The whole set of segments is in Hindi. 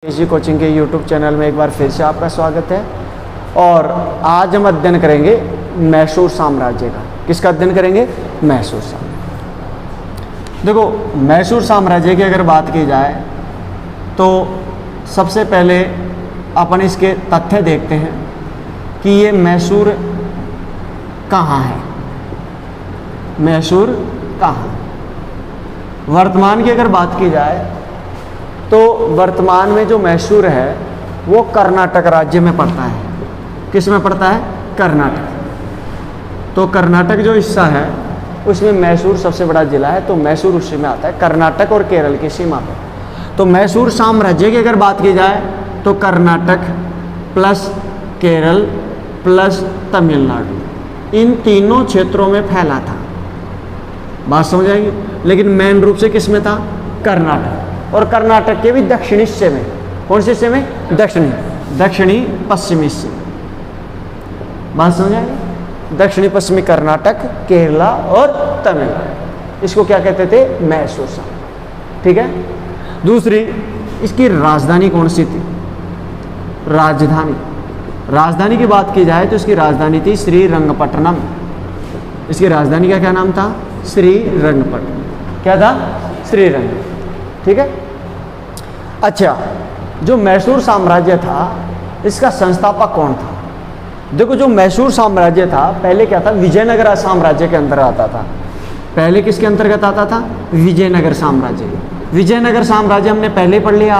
केजी कोचिंग के यूट्यूब चैनल में एक बार फिर से आपका स्वागत है। और आज हम अध्ययन करेंगे मैसूर साम्राज्य का। किसका अध्ययन करेंगे? मैसूर साम्राज्य। देखो, मैसूर साम्राज्य की अगर बात की जाए तो सबसे पहले अपन इसके तथ्य देखते हैं कि ये मैसूर कहाँ है। मैसूर कहाँ? वर्तमान की अगर बात की जाए तो वर्तमान में जो मैसूर है वो कर्नाटक राज्य में पड़ता है। किस में पड़ता है? कर्नाटक। तो कर्नाटक जो हिस्सा है उसमें मैसूर सबसे बड़ा जिला है, तो मैसूर उसी में आता है, कर्नाटक और केरल की सीमा पे। तो मैसूर साम्राज्य की अगर बात की जाए तो कर्नाटक प्लस केरल प्लस तमिलनाडु, इन तीनों क्षेत्रों में फैला था। बात समझ आएगी? लेकिन मेन रूप से किस में था? कर्नाटक। और कर्नाटक के भी दक्षिणी हिस्से में। कौन से हिस्से में? दक्षिणी पश्चिमी हिस्से। बात समझ आएगी? दक्षिणी पश्चिमी कर्नाटक, केरला और तमिलनाडु, इसको क्या कहते थे? मैसूर साम्राज्य। ठीक है। दूसरी, इसकी राजधानी कौन सी थी? राजधानी की बात की जाए तो इसकी राजधानी थी श्रीरंगपट्टनम। इसकी राजधानी का क्या नाम था? श्रीरंगपट्टनम। क्या था? श्रीरंग। ठीक है। अच्छा, जो मैसूर साम्राज्य था इसका संस्थापक कौन था? देखो, जो मैसूर साम्राज्य था पहले क्या था? विजयनगर साम्राज्य के अंदर आता था। पहले किसके अंतर्गत आता था? विजयनगर साम्राज्य। विजयनगर साम्राज्य हमने पहले ही पढ़ लिया,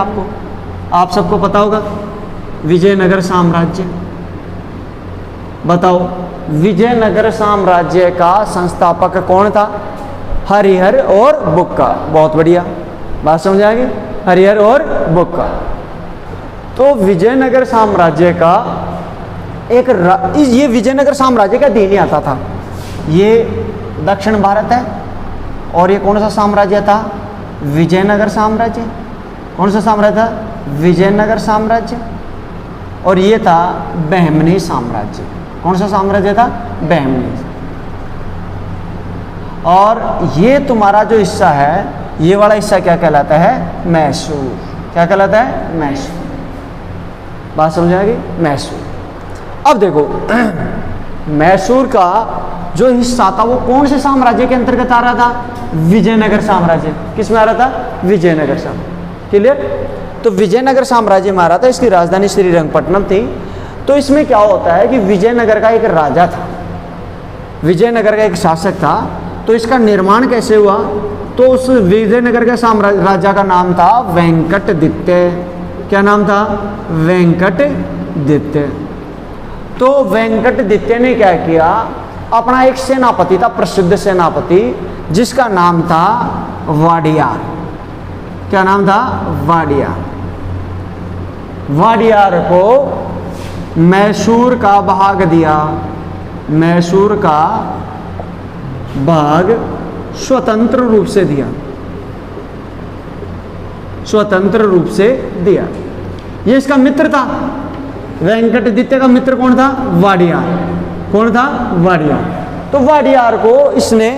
आप सबको पता होगा। विजयनगर साम्राज्य, बताओ, विजयनगर साम्राज्य का संस्थापक कौन था? हरिहर और बुक्का। बहुत बढ़िया, बात समझ आ गई? हरिहर और बुक्का। तो विजयनगर साम्राज्य का ये विजयनगर साम्राज्य का अधीन ही आता था। ये दक्षिण भारत है और ये कौन सा साम्राज्य था? विजयनगर साम्राज्य। कौन सा साम्राज्य था? विजयनगर साम्राज्य। और ये था बहमनी साम्राज्य। कौन सा साम्राज्य था? बहमनी। और ये तुम्हारा जो हिस्सा है, ये वाला हिस्सा क्या कहलाता है? मैसूर। क्या कहलाता है? मैसूर। बात समझ आ गई? मैसूर। अब देखो, मैसूर का जो हिस्सा था वो कौन से साम्राज्य के अंतर्गत आ रहा था? विजयनगर साम्राज्य। किस में आ रहा था? विजयनगर साम्राज्य। क्लियर? तो विजयनगर साम्राज्य में आ रहा था। इसकी राजधानी श्रीरंगपट्टनम थी। तो इसमें क्या होता है कि विजयनगर का एक राजा था, विजयनगर का एक शासक था। तो इसका निर्माण कैसे हुआ? तो उस विजयनगर के साम्राज्य राजा का नाम था वेंकटदित्य। क्या नाम था? वेंकटदित्य। तो वेंकटदित्य ने क्या किया? अपना एक सेनापति था, प्रसिद्ध सेनापति, जिसका नाम था वाडियार। क्या नाम था? वाडियार। वाडियार को मैसूर का भाग दिया। मैसूर का भाग स्वतंत्र रूप से दिया। स्वतंत्र रूप से दिया। ये इसका मित्र था। वेंकटदित्य का मित्र कौन था? वाडियार। कौन था? वाडियार। तो वाडियार को इसने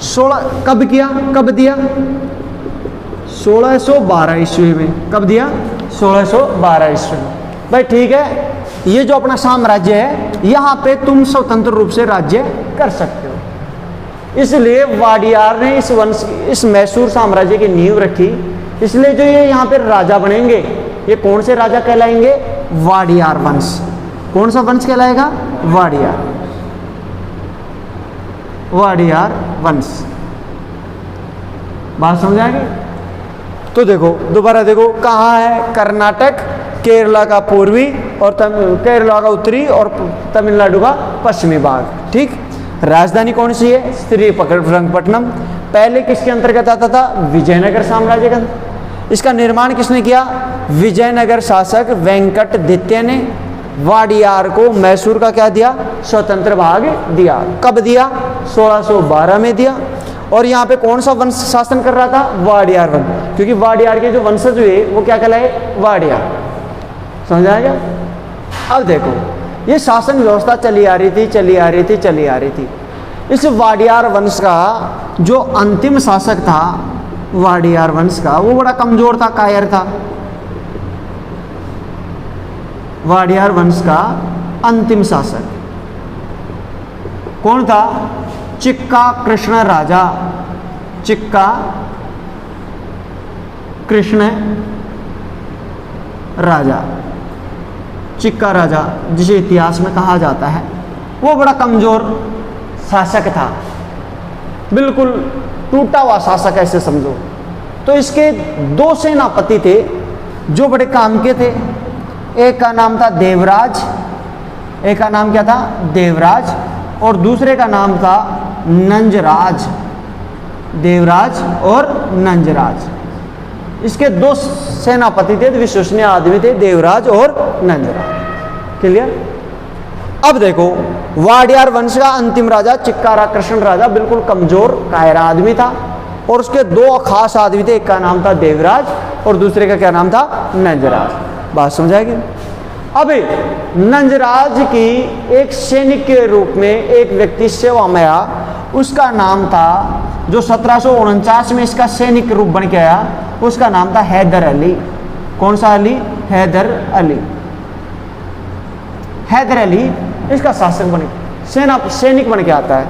16 कब किया? कब दिया? 1612 ईस्वी में। कब दिया? 1612 ईस्वी में। भाई ठीक है, ये जो अपना साम्राज्य है यहाँ पे तुम स्वतंत्र रूप से राज्य कर सकते हो। इसलिए वाडियार ने इस मैसूर साम्राज्य की नींव रखी। इसलिए जो ये यहाँ पे राजा बनेंगे, ये कौन से राजा कहलाएंगे? वाडियार वंश। कौन सा वंश कहलाएगा? वाडियार। वाडियार वंश। बात समझ आएगी? तो देखो, दोबारा देखो, कहाँ है? कर्नाटक, केरला का पूर्वी और केरला का उत्तरी और तमिलनाडु का पश्चिमी भाग। ठीक। राजधानी कौन सी है? श्रीरंगपट्टनम। पहले किसके अंतर्गत आता था? विजयनगर साम्राज्य का। इसका निर्माण किसने किया? विजयनगर शासक वेंकटदित्य ने वाडियार को मैसूर का क्या दिया? स्वतंत्र भाग दिया। कब दिया? 1612 में दिया। और यहाँ पे कौन सा वंश शासन कर रहा था? वाडियार वंश। क्योंकि वाडियार के जो वंशज हुए वो क्या कहलाए? वाडियार। समझ आएगा? अब देखो, ये शासन व्यवस्था चली आ रही थी। इस वाडियार वंश का जो अंतिम शासक था वाडियार वंश का, वो बड़ा कमजोर था, कायर था। वाडियार वंश का अंतिम शासक कौन था? चिक्का कृष्ण राजा। चिक्का कृष्ण राजा, चिक्का राजा जिसे इतिहास में कहा जाता है, वो बड़ा कमजोर शासक था, बिल्कुल टूटा हुआ शासक ऐसे समझो। तो इसके दो सेनापति थे जो बड़े काम के थे। एक का नाम था देवराज, एक का नाम क्या था? देवराज, और दूसरे का नाम था नंजराज। देवराज और नंजराज, इसके दो सेनापति थे, विश्वसनीय आदमी थे, देवराज और नंजराज। क्लियर? अब देखो, वाडियार वंश का अंतिम राजा चिक्कारा कृष्ण राजा बिल्कुल कमजोर कायरा आदमी था, और उसके दो खास आदमी थे, एक का नाम था देवराज और दूसरे का क्या नाम था? नंजराज। बात समझाएगी? अभी नंजराज की एक सैनिक के रूप में एक व्यक्ति सेवा में आया, उसका नाम था, जो 1749 में इसका सैनिक रूप बन के आया, उसका नाम था हैदर अली। कौन सा अली? हैदर अली। हैदर अली इसका शासक बन, सैनिक बन के आता है।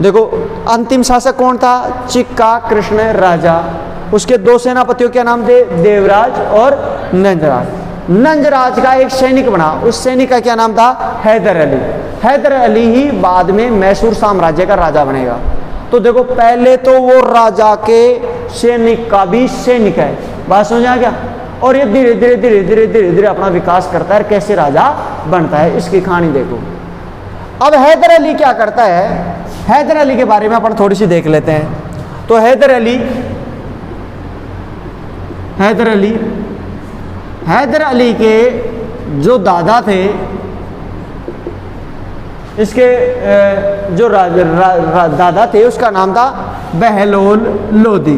देखो, अंतिम शासक कौन था? चिक्का कृष्ण राजा। उसके दो सेनापतियों के नाम थे देवराज और नंजराज। नंजराज का एक सैनिक बना, उस सैनिक का क्या नाम था? हैदर अली। हैदर अली ही बाद में मैसूर साम्राज्य का राजा बनेगा। तो देखो, पहले तो वो राजा के सैनिक का भी सैनिक है। बात समझ आ गया? और ये धीरे धीरे धीरे धीरे धीरे धीरे अपना विकास करता है, कैसे राजा बनता है, इसकी कहानी देखो। अब हैदर अली क्या करता है? हैदर अली के बारे में अपन थोड़ी सी देख लेते हैं। तो हैदर अली के जो दादा थे, इसके जो दादा थे, उसका नाम था बहलोल लोदी।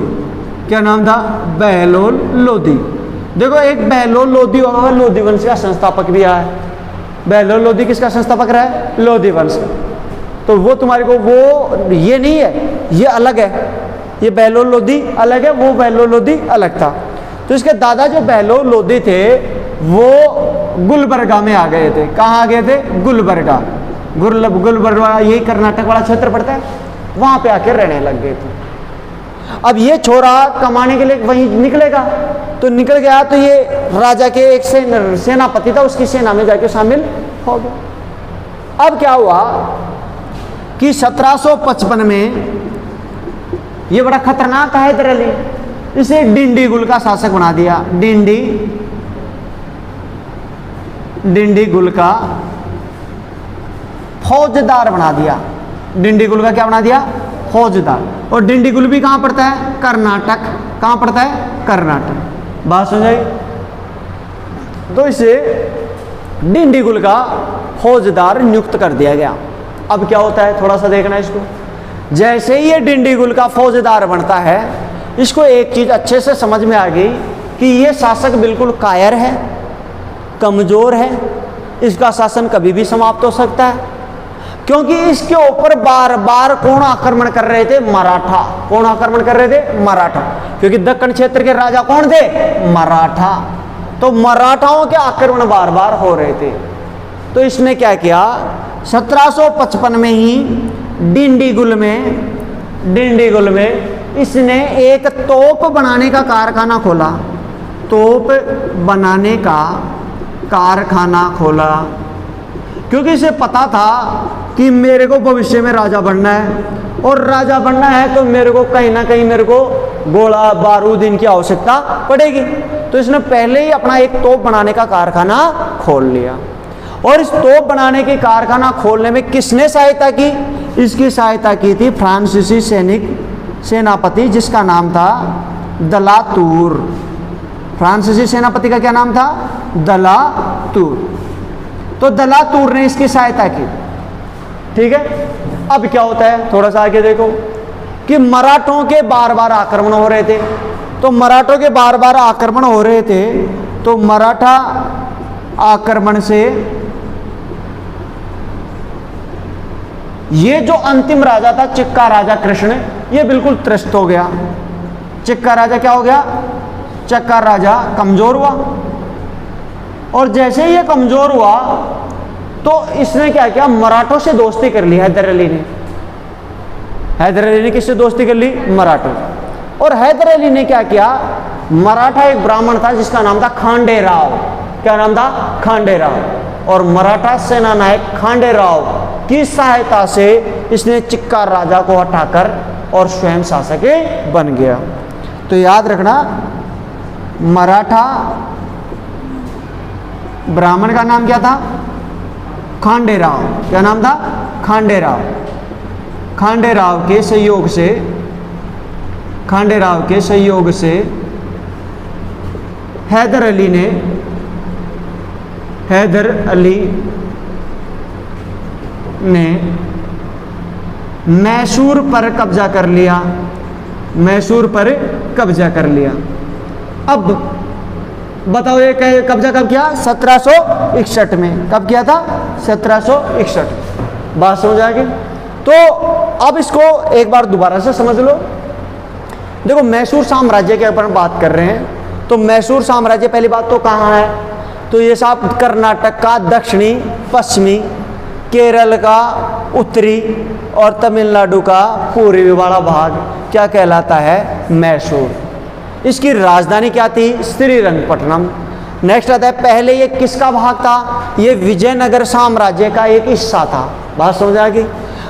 क्या नाम था? बहलोल लोदी। देखो, एक बहलोल लोदी और लोदी वंश का संस्थापक भी है। बहलोल लोदी किसका संस्थापक रहा है? लोदी वंश। तो वो तुम्हारे को, वो ये नहीं है, ये अलग है, ये बहलोल लोदी अलग है, वो बहलोल लोदी अलग था। तो इसके दादा जो बहलोल लोदी थे, वो गुलबर्गा में आ गए थे। कहाँ आ गए थे? गुलबर्गा। गुलबर्गा यही कर्नाटक वाला क्षेत्र पड़ता है, वहां पे आके रहने लग गए थे। अब ये छोरा कमाने के लिए वहीं निकलेगा, तो निकल गया, तो ये राजा के एक सेनापति था, उसकी सेना में जाके शामिल हो गया। अब क्या हुआ कि 1755 में ये बड़ा खतरनाक है हैदर अली, इसे डिंडीगुल का शासक बना दिया। डिंडीगुल का फौजदार बना दिया। डिंडीगुल का क्या बना दिया? फौजदार। और डिंडीगुल भी कहां पड़ता है? कर्नाटक। कहां पड़ता है? कर्नाटक। बात समझाई? तो इसे डिंडीगुल का फौजदार नियुक्त कर दिया गया। अब क्या होता है, थोड़ा सा देखना इसको। जैसे ही ये डिंडीगुल का फौजदार बनता है, इसको एक चीज अच्छे से समझ में आ गई कि ये शासक बिल्कुल कायर है, कमजोर है, इसका शासन कभी भी समाप्त हो सकता है। क्योंकि इसके ऊपर बार बार कौन आक्रमण कर रहे थे? मराठा। कौन आक्रमण कर रहे थे? मराठा। क्योंकि दक्कन क्षेत्र के राजा कौन थे? मराठा। तो मराठाओं के आक्रमण बार बार हो रहे थे। तो इसने क्या किया? 1755 में ही डिंडीगुल में इसने एक तोप बनाने का कारखाना खोला। तोप बनाने का कारखाना खोला, क्योंकि इसे पता था कि मेरे को भविष्य में राजा बनना है, और राजा बनना है तो मेरे को कहीं ना कहीं मेरे को गोला बारूद इनकी आवश्यकता पड़ेगी। तो इसने पहले ही अपना एक तोप बनाने का कारखाना खोल लिया। और इस तोप बनाने के कारखाना खोलने में किसने सहायता की? इसकी सहायता की थी फ्रांसीसी सेनापति जिसका नाम था दलातूर। फ्रांसीसी सेनापति का क्या नाम था? दलातूर। तो दलातूर ने इसकी सहायता की। ठीक है। अब क्या होता है, थोड़ा सा आगे देखो कि मराठों के बार बार आक्रमण हो रहे थे। तो मराठों के बार बार आक्रमण हो रहे थे, तो मराठा आक्रमण से ये जो अंतिम राजा था चिक्का राजा कृष्ण, ये बिल्कुल त्रस्त हो गया। चिक्का राजा क्या हो गया? चिक्का राजा कमजोर हुआ, और जैसे ही ये कमजोर हुआ तो इसने क्या किया, मराठों से दोस्ती कर ली हैदर अली ने। हैदर अली ने किससे दोस्ती कर ली, मराठों। और हैदर अली ने क्या किया, मराठा एक ब्राह्मण था जिसका नाम था खांडे राव। क्या नाम था, खांडे राव। और मराठा सेना नायक खांडे राव की सहायता से इसने चिक्कार राजा को हटाकर और स्वयं शासक बन गया। तो याद रखना, मराठा ब्राह्मण का नाम क्या था, खांडे राव। क्या नाम था, खांडे राव। खांडे राव के सहयोग से, खांडे राव के सहयोग से हैदर अली ने, हैदर अली ने मैसूर पर कब्जा कर लिया, मैसूर पर कब्जा कर लिया। अब बताओ ये कब्जा कब किया, 1761 में। कब किया था, 1761। बात समझ आ गई। तो अब इसको एक बार दोबारा से समझ लो। देखो मैसूर साम्राज्य के ऊपर बात कर रहे हैं, तो मैसूर साम्राज्य पहली बात तो कहाँ है, तो ये साहब कर्नाटक का दक्षिणी पश्चिमी, केरल का उत्तरी और तमिलनाडु का पूर्वी वाला भाग क्या कहलाता है, मैसूर। इसकी राजधानी क्या थी, श्रीरंगपट्टनम। नेक्स्ट आता है, पहले ये किसका भाग था, ये विजयनगर साम्राज्य का एक हिस्सा था। बात समझ आ गई।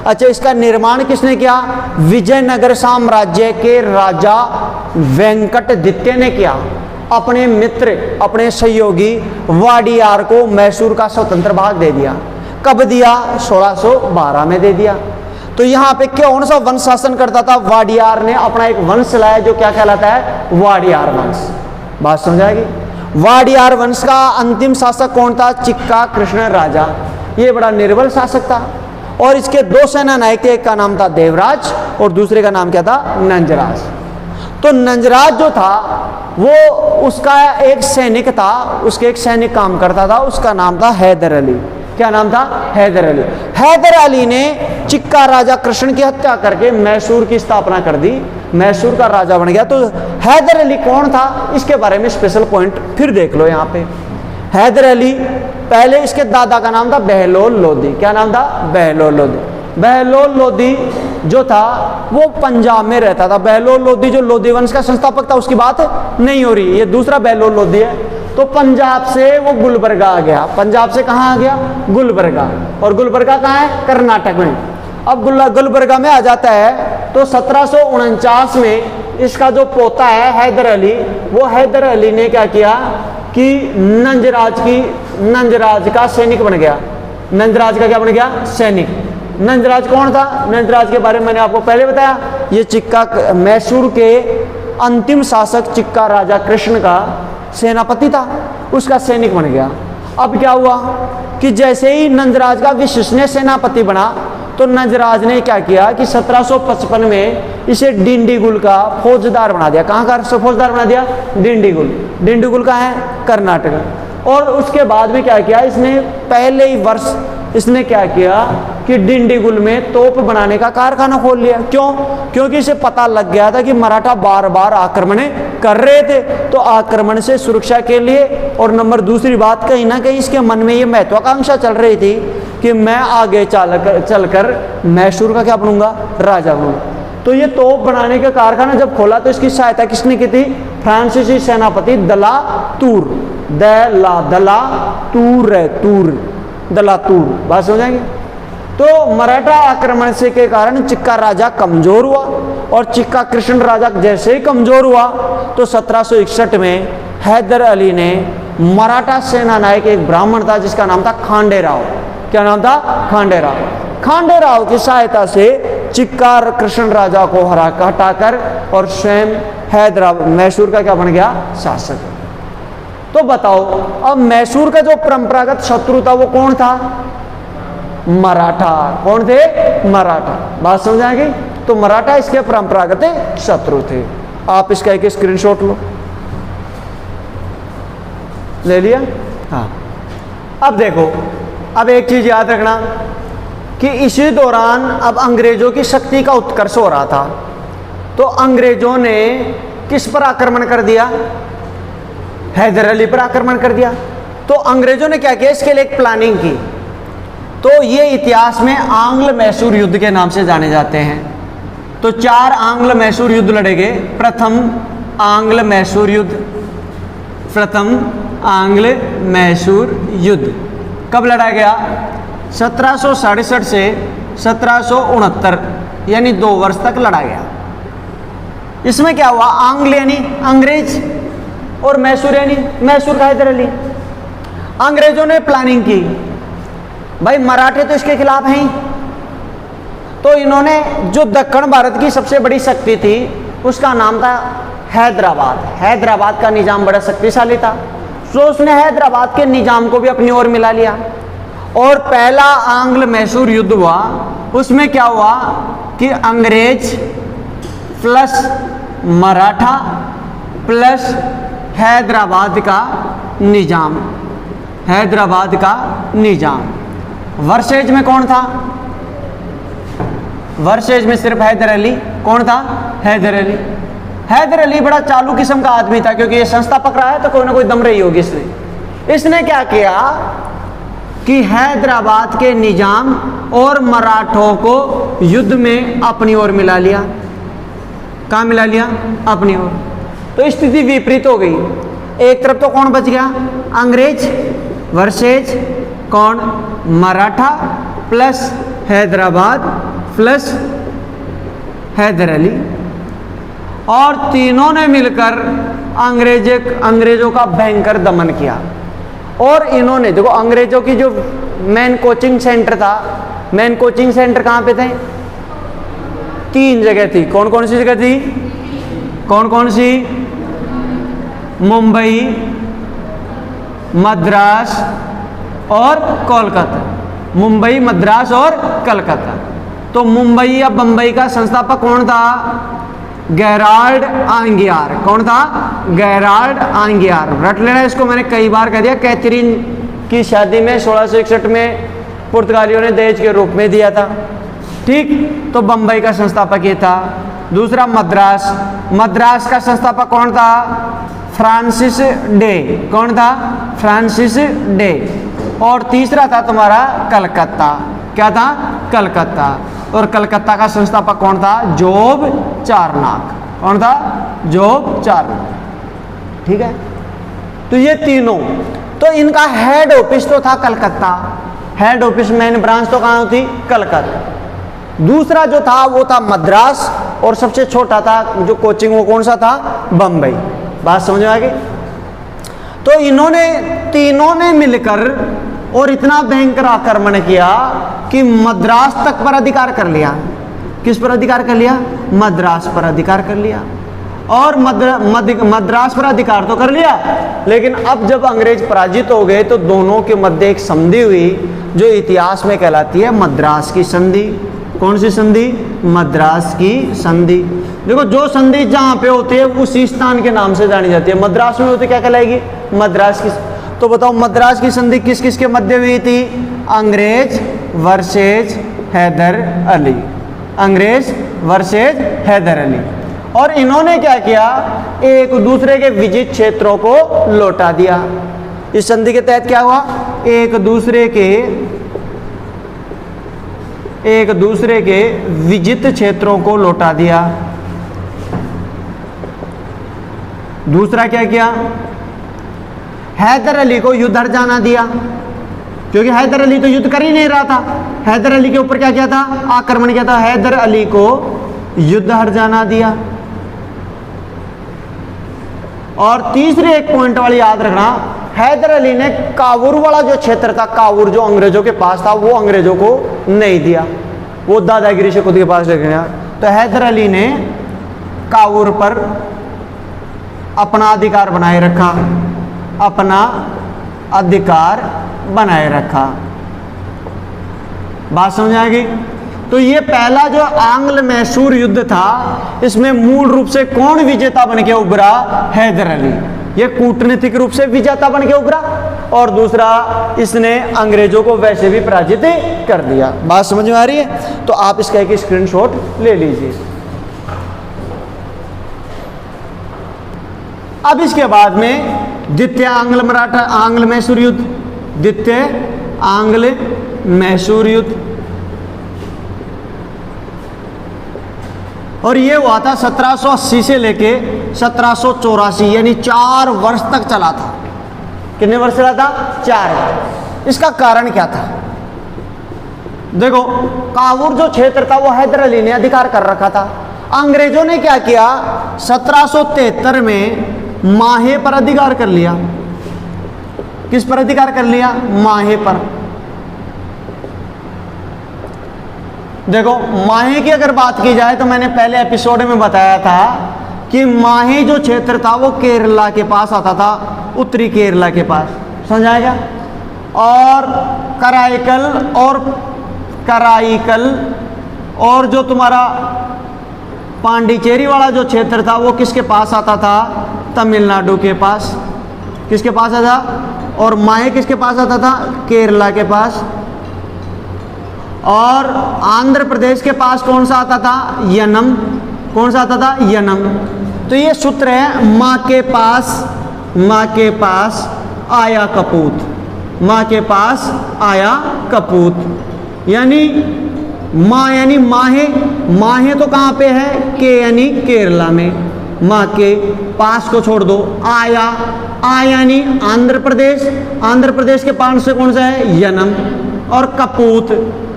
अच्छा, इसका निर्माण किसने किया, विजयनगर साम्राज्य के राजा वेंकटदित्य ने किया। अपने मित्र, अपने सहयोगी वाडियार को मैसूर का स्वतंत्र भाग दे दिया। कब दिया, 1612 में दे दिया। तो यहाँ पे कौन सा वंश शासन करता था, वाडियार ने अपना एक वंश लाया जो क्या कहलाता है, वाडियार वंश। बात समझ आएगी। वाडियार वंश का अंतिम शासक कौन था, चिक्का कृष्ण राजा। ये बड़ा निर्बल शासक था और इसके दो सेना नायक थे, एक का नाम था देवराज और दूसरे का नाम क्या था, नंजराज। तो नंजराज जो था वो उसका एक सैनिक था, उसके एक सैनिक काम करता था, उसका नाम था हैदर अली। क्या नाम था, हैदर अली। हैदर अली ने चिक्का राजा कृष्ण की हत्या करके मैसूर की स्थापना कर दी, मैसूर का राजा बन गया। तो हैदर अली कौन था, इसके बारे में स्पेशल पॉइंट फिर देख लो यहाँ पे। हैदर अली, पहले इसके दादा का नाम था बहलोल लोधी। क्या नाम था, बहलोल लोधी। बहलोल लोधी जो था वो पंजाब में रहता था। बहलोल लोधी जो लोधी वंश का संस्थापक था उसकी बात नहीं हो रही, ये दूसरा बहलोल लोधी है। तो पंजाब से वो गुलबर्गा आ गया। पंजाब से कहाँ आ गया, गुलबर्गा। और गुलबर्गा कहाँ है, कर्नाटक में। अब गुलबर्गा में आ जाता है तो 1749 में इसका जो पोता है हैदर अली, वो हैदर अली ने क्या किया कि नंजराज का सैनिक बन गया। नंजराज का क्या बन गया, सैनिक। नंजराज कौन था, नंजराज के बारे में मैंने आपको पहले बताया, ये चिक्का मैसूर के अंतिम शासक चिक्का राजा कृष्ण का सेनापति था, उसका सैनिक बन गया। अब क्या हुआ कि जैसे ही नंजराज का विश्वसनीय सेनापति बना तो नंजराज ने क्या किया कि 1755 में इसे डिंडीगुल का फौजदार बना दिया। कहाँ का फौजदार बना दिया, डिंडीगुल। डिंडीगुल का है, कर्नाटक। और उसके बाद में क्या किया इसने, पहले ही वर्ष इसने क्या किया कि डिंडीगुल में तोप बनाने का कारखाना खोल लिया। क्यों, क्योंकि इसे पता लग गया था कि मराठा बार बार आक्रमण कर रहे थे, तो आक्रमण से सुरक्षा के लिए। और नंबर दूसरी बात, कहीं ना कहीं इसके मन में ये महत्वाकांक्षा चल रही थी कि मैं आगे चलकर मैसूर का क्या बनूंगा, राजा बनूंगा। तो ये तोप बनाने का कारखाना जब खोला तो इसकी सहायता किसने की थी, फ्रांसीसी सेनापति दलातूर। दलातूर। बात समझेंगे। तो मराठा आक्रमण से के कारण चिक्का राजा कमजोर हुआ और चिक्का कृष्ण राजा जैसे ही कमजोर हुआ तो 1761 में हैदर अली ने मराठा सेना नायक एक ब्राह्मण था जिसका नाम था खांडे राव। क्या नाम था, खांडे राव। खांडे राव की सहायता से चिक्का कृष्ण राजा को हटाकर और स्वयं हैदराबाद मैसूर का क्या बन गया, शासक। तो बताओ अब मैसूर का जो परंपरागत शत्रु था वो कौन था, मराठा। कौन थे, मराठा। बात समझ आ गई। तो मराठा इसके परंपरागत शत्रु थे। आप इसका एक स्क्रीनशॉट लो, ले लिया। हाँ, अब देखो, अब एक चीज याद रखना कि इसी दौरान अब अंग्रेजों की शक्ति का उत्कर्ष हो रहा था। तो अंग्रेजों ने किस पर आक्रमण कर दिया, हैदर अली पर आक्रमण कर दिया। तो अंग्रेजों ने क्या किया, इसके लिए एक प्लानिंग की। तो ये इतिहास में आंग्ल मैसूर युद्ध के नाम से जाने जाते हैं। तो 4 आंग्ल मैसूर युद्ध लड़े गए। प्रथम आंग्ल मैसूर युद्ध, प्रथम आंग्ल मैसूर युद्ध कब लड़ा गया? 1767 से 1769, यानी 2 वर्ष तक लड़ा गया। इसमें क्या हुआ, आंग्ल यानी अंग्रेज और मैसूर यानी मैसूर का हैदर अली। अंग्रेजों ने प्लानिंग की, भाई मराठे तो इसके खिलाफ हैं, तो इन्होंने जो दक्षिण भारत की सबसे बड़ी शक्ति थी उसका नाम था हैदराबाद। हैदराबाद का निजाम बड़ा शक्तिशाली था, तो उसने हैदराबाद के निजाम को भी अपनी ओर मिला लिया। और पहला आंग्ल मैसूर युद्ध हुआ, उसमें क्या हुआ कि अंग्रेज प्लस मराठा प्लस हैदराबाद का निजाम, हैदराबाद का निजाम। वर्सेज में कौन था? वर्सेज में सिर्फ हैदर अली। कौन था? हैदर अली। हैदर अली बड़ा चालू किस्म का आदमी था, क्योंकि ये संस्थापक रहा है तो कोई ना कोई दम रही होगी इसने। इसने क्या किया कि हैदराबाद के निजाम और मराठों को युद्ध में अपनी ओर मिला लिया। कहाँ मिला लिया? अपनी ओर। तो स्थिति विपरीत हो गई। एक तरफ तो कौन बच गया? अंग्रेज वर्सेज कौन? मराठा प्लस हैदराबाद प्लस हैदर अली, और तीनों ने मिलकर अंग्रेजों का भयंकर दमन किया। और इन्होंने देखो, अंग्रेजों की जो मेन कोचिंग सेंटर था, मेन कोचिंग सेंटर कहाँ पे थे? 3 जगह थी। कौन कौन सी जगह थी? कौन कौन सी? मुंबई, मद्रास और कोलकाता। मुंबई, मद्रास और कलकत्ता। तो मुंबई या बंबई का संस्थापक कौन था? गेराल्ड आंगियार। कौन था? गेराल्ड आंगियार। रट लेना इसको, मैंने कई बार कह दिया। कैथरीन की शादी में 1661 में पुर्तगालियों ने दहेज के रूप में दिया था, ठीक। तो बंबई का संस्थापक ये था। दूसरा मद्रास, मद्रास का संस्थापक कौन था? Francis day. कौन था? Francis day. और तीसरा था तुम्हारा कलकत्ता। क्या था? कलकत्ता। और कलकत्ता का संस्थापक कौन था? जोब चारनाक। कौन था? जोब चारनाक, ठीक है। तो ये तीनों, तो इनका हेड ऑफिस तो था Calcutta, head office main branch तो कहाँ थी? कलकत्ता। दूसरा जो था वो था मद्रास, और सबसे छोटा था जो कोचिंग वो कौन सा था? बंबई। बात समझ में आ गई? तो इन्होंने तीनों ने मिलकर और इतना भयंकर आक्रमण किया कि मद्रास तक पर अधिकार कर लिया। किस पर अधिकार कर लिया? मद्रास पर अधिकार कर लिया। और मद्रास पर अधिकार तो कर लिया, लेकिन अब जब अंग्रेज पराजित हो गए तो दोनों के मध्य एक संधि हुई जो इतिहास में कहलाती है मद्रास की संधि। कौन सी संधि? मद्रास की संधि। देखो, जो संधि जहां पे होती है उसी स्थान के नाम से जानी जाती है। मद्रास में होती क्या कहलाएगी? मद्रास की। तो बताओ, मद्रास की संधि किस किस के मध्य हुई थी? अंग्रेज वर्सेज हैदर अली। अंग्रेज वर्सेज हैदर अली। और इन्होंने क्या किया? एक दूसरे के विजित क्षेत्रों को लौटा दिया। इस संधि के तहत क्या हुआ? एक दूसरे के विजित क्षेत्रों को लौटा दिया। दूसरा क्या किया? हैदर अली को युद्ध हर जाना दिया, क्योंकि हैदर अली तो युद्ध कर ही नहीं रहा था। हैदर अली के ऊपर क्या किया था? आक्रमण किया था। हैदर अली को युद्ध हर जाना दिया। और तीसरी एक पॉइंट वाली याद रखना, हैदर अली ने कावूर वाला जो क्षेत्र था, कावूर जो अंग्रेजों के पास था, वो अंग्रेजों को नहीं दिया, वो दादागिरी से खुद के पास रख गया। तो हैदर अली ने कावूर पर अपना अधिकार बनाए रखा, अपना अधिकार बनाए रखा। बात समझ आ गई? तो ये पहला जो आंग्ल मैसूर युद्ध था, इसमें मूल रूप से कौन विजेता बन के उभरा? हैदर अली। ये कूटनीतिक रूप से विजेता बन के उभरा, और दूसरा इसने अंग्रेजों को वैसे भी पराजित कर दिया। बात समझ में आ रही है? तो आप इसका एक स्क्रीनशॉट ले लीजिए। अब इसके बाद में द्वितीय आंग्ल मैसूर युद्ध, द्वितीय आंग्ल मैसूर युद्ध, और ये हुआ था 1780 से लेके 1784, यानी 4 वर्ष तक चला था। कितने वर्ष चला था? 4। इसका कारण क्या था? देखो, काबुल जो क्षेत्र था वो हैदर अली ने अधिकार कर रखा था। अंग्रेजों ने क्या किया, 1773 में माहे पर अधिकार कर लिया। किस पर अधिकार कर लिया? माहे पर। देखो, माहे की अगर बात की जाए तो मैंने पहले एपिसोड में बताया था कि माहे जो क्षेत्र था वो केरला के पास आता था, उत्तरी केरला के पास, समझा गया। और कराईकल और जो तुम्हारा पांडिचेरी वाला जो क्षेत्र था वो किसके पास आता था? तमिलनाडु के पास। किसके पास आता था? और माहे किसके पास आता था? केरला के पास। और आंध्र प्रदेश के पास कौन सा आता था? यनम। कौन सा आता था? यनम। तो ये सूत्र है, माँ के पास आया कपूत, माँ के पास आया कपूत। यानी माँ यानी माहे, माहे तो कहाँ पे है? के यानी केरला में। माँ के पास को छोड़ दो, आया यानी आंध्र प्रदेश, आंध्र प्रदेश के पास से कौन सा है? यनम। और कपूत,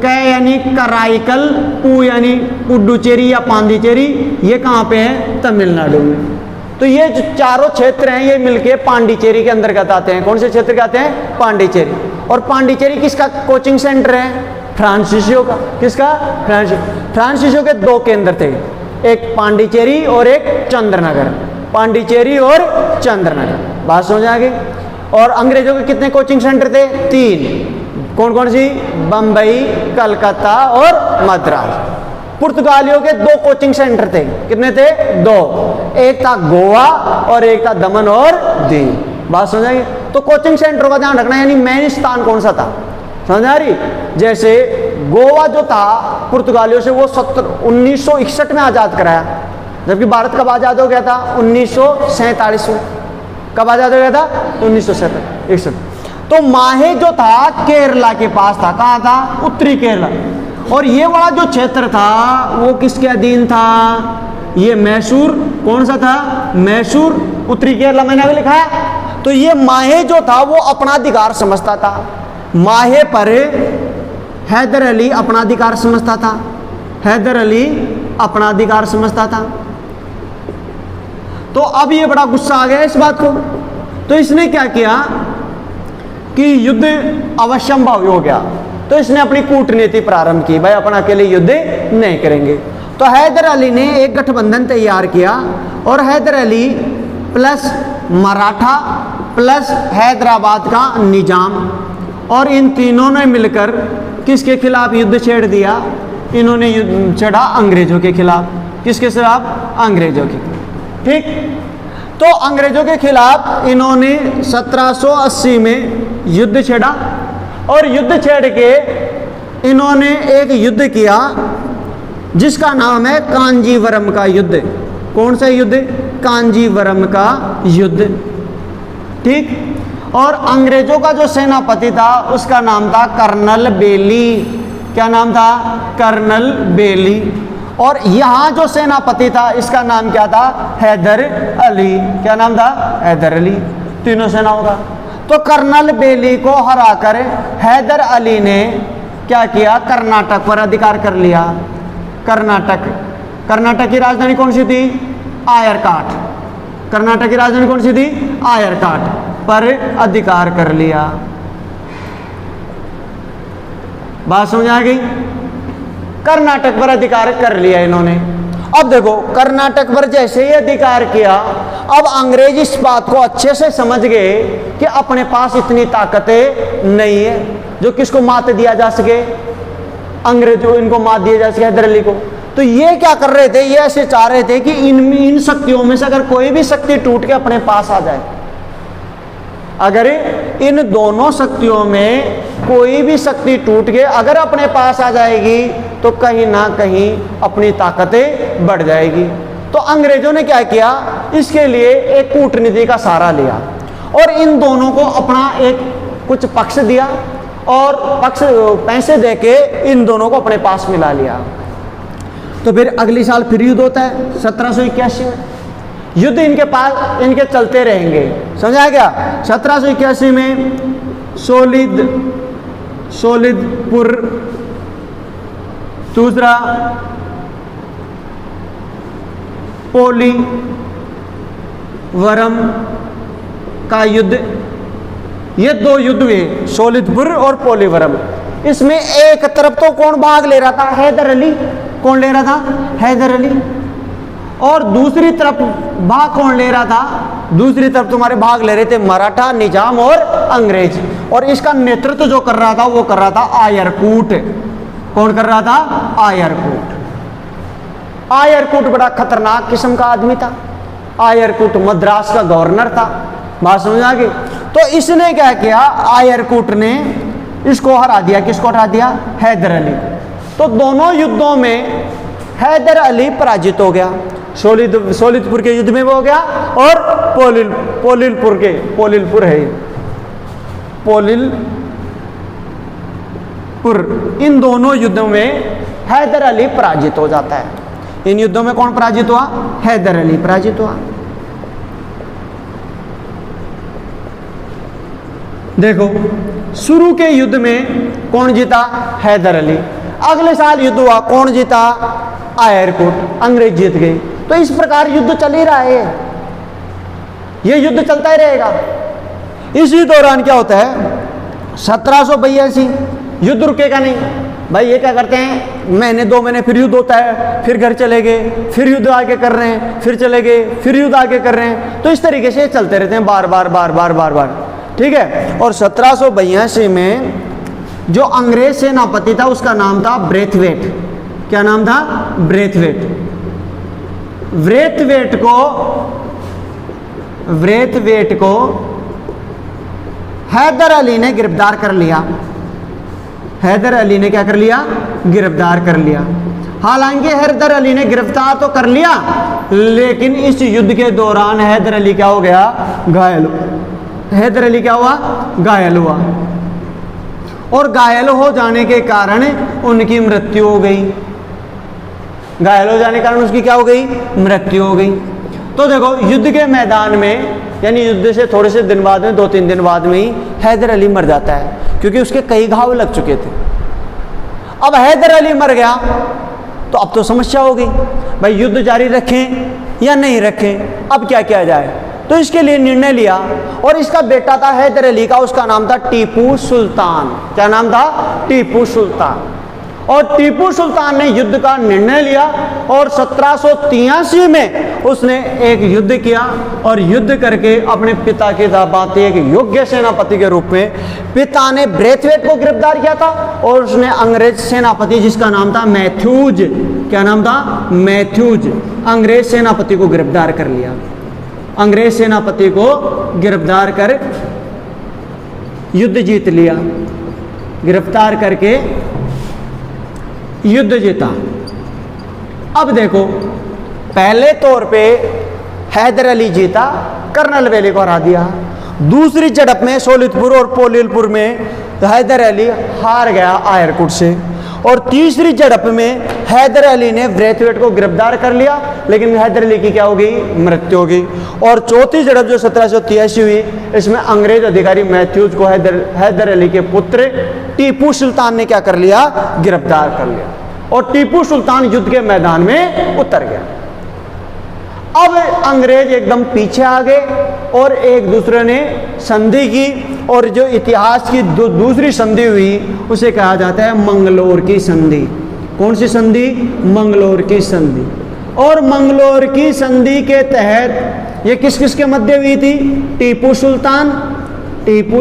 क यानी कराईकल, पू यानी पुडुचेरी या पांडिचेरी, ये कहाँ पे है? तमिलनाडु में। तो ये जो चारों क्षेत्र हैं ये मिलके पांडिचेरी के अंतर्गत आते हैं। कौन से क्षेत्र के आते हैं? पांडिचेरी। और पांडिचेरी किसका कोचिंग सेंटर है? फ्रांसिसियो का। किसका? फ्रांसिसियो के 2 केंद्र थे, एक पांडिचेरी और एक चंद्रनगर। पांडिचेरी और चंद्रनगर, बात समझ आ गई। और अंग्रेजों के कितने कोचिंग सेंटर थे? 3। कौन कौन सी? बंबई, कलकत्ता और मद्रास। पुर्तगालियों के 2 कोचिंग सेंटर थे। कितने थे? 2। एक था गोवा और एक था दमन और दीव। बात समझ आई? तो कोचिंग सेंटर का ध्यान रखना, यानी मेन स्थान कौन सा था, समझ आ रही? जैसे गोवा जो था पुर्तगालियों से वो 1961 में आज़ाद कराया, जबकि भारत कब आज़ाद हो गया था? 1947 में। कब आज़ाद हो गया था? 1961। तो माहे जो था केरला के पास था। कहाँ था? उत्तरी केरला। और ये वाला जो क्षेत्र था वो किसके अधीन था? ये मैसूर। कौन सा था? मैसूर, उत्तरी केरला, मैंने अभी लिखा है। तो ये माहे जो था वो अपना अधिकार समझता था। माहे पर हैदर अली अपना अधिकार समझता था। हैदर अली अपना अधिकार समझता था। तो अब ये बड़ा गुस्सा आ गया इस बात को, तो इसने क्या किया कि युद्ध अवश्यंभावी हो गया। तो इसने अपनी कूटनीति प्रारंभ की, भाई अपन अकेले युद्ध नहीं करेंगे। तो हैदर अली ने एक गठबंधन तैयार किया और हैदर अली प्लस मराठा प्लस हैदराबाद का निजाम, और इन तीनों ने मिलकर किसके खिलाफ युद्ध छेड़ दिया? इन्होंने युद्ध छेड़ा अंग्रेजों के खिलाफ। किसके खिलाफ? अंग्रेजों के। ठीक, तो अंग्रेजों के खिलाफ इन्होंने 1780 में युद्ध छेड़ा, और युद्ध छेड़ के इन्होंने एक युद्ध किया जिसका नाम है कांजीवरम का युद्ध। कौन सा युद्ध? कांजीवरम का युद्ध। ठीक, और अंग्रेजों का जो सेनापति था उसका नाम था कर्नल बेली। क्या नाम था? कर्नल बेली। और यहाँ जो सेनापति था इसका नाम क्या था? हैदर अली। क्या नाम था? हैदर अली। तीनों सेनाओं का। तो कर्नल बेली को हराकर हैदर अली ने क्या किया? कर्नाटक पर अधिकार कर लिया। कर्नाटक की राजधानी कौन सी थी? आयरकाट। कर्नाटक की राजधानी कौन सी थी? आयरकाट पर अधिकार कर लिया। बात समझ आ गई? कर्नाटक पर अधिकार कर लिया इन्होंने। अब देखो, कर्नाटक पर जैसे ही अधिकार किया, अब अंग्रेज इस बात को अच्छे से समझ गए कि अपने पास इतनी ताकतें नहीं है जो किसको मात दिया जा सके, अंग्रेजों इनको मात दिया जा सके, हैदर अली को। तो ये क्या कर रहे थे? ये ऐसे चाह रहे थे कि इन शक्तियों में से अगर कोई भी शक्ति टूट के अपने पास आ जाए, अगर इन दोनों शक्तियों में कोई भी शक्ति टूट के अगर अपने पास आ जाएगी तो कहीं ना कहीं अपनी ताकतें बढ़ जाएगी। तो अंग्रेजों ने क्या किया? इसके लिए एक कूटनीति का सहारा लिया, और इन दोनों को अपना एक कुछ पक्ष दिया और पक्ष पैसे देके इन दोनों को अपने पास मिला लिया। तो फिर अगली साल फिर युद्ध होता है 1781 में। युद्ध इनके पास इनके चलते रहेंगे, समझा क्या। 1781 में सोलिदपुर, दूसरा पोलीवरम का युद्ध, ये दो युद्ध हुए, सोलिदपुर और पोलीवरम। इसमें एक तरफ तो कौन भाग ले रहा था, हैदर अली। कौन ले रहा था, हैदर अली। और दूसरी तरफ भाग कौन ले रहा था, दूसरी तरफ तुम्हारे भाग ले रहे थे मराठा, निजाम और अंग्रेज। और इसका नेतृत्व जो कर रहा था वो कर रहा था आयरकूट। कौन कर रहा था, आयरकूट। आयरकूट बड़ा खतरनाक किस्म का आदमी था। आयरकूट मद्रास का गवर्नर था, बात समझ आ गई। तो इसने क्या किया, आयरकूट ने इसको हरा दिया। किसको हरा दिया, हैदर अली। तो दोनों युद्धों में हैदर अली पराजित हो गया। सोलिदपुर के युद्ध में वो हो गया और पोलीलपुर, इन दोनों युद्धों में हैदर अली पराजित हो जाता है। इन युद्धों में कौन पराजित हुआ, हैदर अली पराजित हुआ। देखो शुरू के युद्ध में कौन जीता, हैदर अली। अगले साल युद्ध हुआ, कौन जीता, आयरकूट, अंग्रेज जीत गए। तो इस प्रकार युद्ध चल ही रहा है, ये युद्ध चलता ही रहेगा। इसी दौरान क्या होता है, 1782 युद्ध रुकेगा नहीं भाई। ये क्या करते हैं, महीने 2 महीने फिर युद्ध होता है, फिर घर चले गए, फिर युद्ध आगे कर रहे हैं, फिर चले गए, फिर युद्ध आगे कर रहे हैं। तो इस तरीके से चलते रहते हैं बार बार, ठीक है। और 1782 में जो अंग्रेज सेनापति था उसका नाम था ब्रेथवेट। क्या नाम था, ब्रेथवेट। ब्रेथवेट को हैदर अली ने गिरफ्तार कर लिया। हैदर अली ने क्या कर लिया, गिरफ्तार कर लिया। हालांकि हैदर अली ने गिरफ्तार तो कर लिया, लेकिन इस युद्ध के दौरान हैदर अली क्या हो गया, घायल। हैदर अली क्या हुआ, घायल हुआ। और घायल हो जाने के कारण उनकी मृत्यु हो गई। घायल हो जाने के कारण उसकी क्या हो गई, मृत्यु हो गई। तो देखो युद्ध के मैदान में, यानी युद्ध से थोड़े से दिन बाद में, 2-3 दिन बाद में ही हैदर अली मर जाता है, क्योंकि उसके कई घाव लग चुके थे। अब हैदर अली मर गया तो अब तो समस्या हो गई, भाई युद्ध जारी रखें या नहीं रखें, अब क्या किया जाए। तो इसके लिए निर्णय लिया, और इसका बेटा था हैदर अली का, उसका नाम था टीपू सुल्तान। क्या नाम था, टीपू सुल्तान। और टीपू सुल्तान ने युद्ध का निर्णय लिया और 1783 में उसने एक युद्ध किया, और युद्ध करके अपने पिता के दामाद, एक योग्य सेनापति के रूप में पिता ने ब्रेथवेट को गिरफ्तार किया था, और उसने अंग्रेज सेनापति जिसका नाम था मैथ्यूज, क्या नाम था, मैथ्यूज, अंग्रेज सेनापति को गिरफ्तार कर लिया। अंग्रेज सेनापति को गिरफ्तार कर युद्ध जीत लिया, गिरफ्तार करके युद्ध जीता। अब देखो पहले तौर पे हैदर अली जीता, कर्नल वैली को हरा दिया। दूसरी झड़प में सोलिदपुर और पोलीलपुर में हैदर अली हार गया आयरकूट से। और तीसरी झड़प में हैदर अली ने ब्रेथवेट को गिरफ्तार कर लिया, लेकिन हैदर अली की क्या हो गई, मृत्यु हो गई। और चौथी झड़प जो 1783 हुई, इसमें अंग्रेज अधिकारी मैथ्यूज को हैदर अली के पुत्र टीपू सुल्तान ने क्या कर लिया, गिरफ्तार कर लिया, और टीपू सुल्तान युद्ध के मैदान में उतर गया। अब अंग्रेज एकदम पीछे आ गए और एक दूसरे ने संधि की, और जो इतिहास की दूसरी संधि हुई उसे कहा जाता है मंगलोर की संधि। कौन सी संधि, मंगलोर की संधि। और मंगलोर की संधि के तहत ये किस किस के मध्य हुई थी, टीपू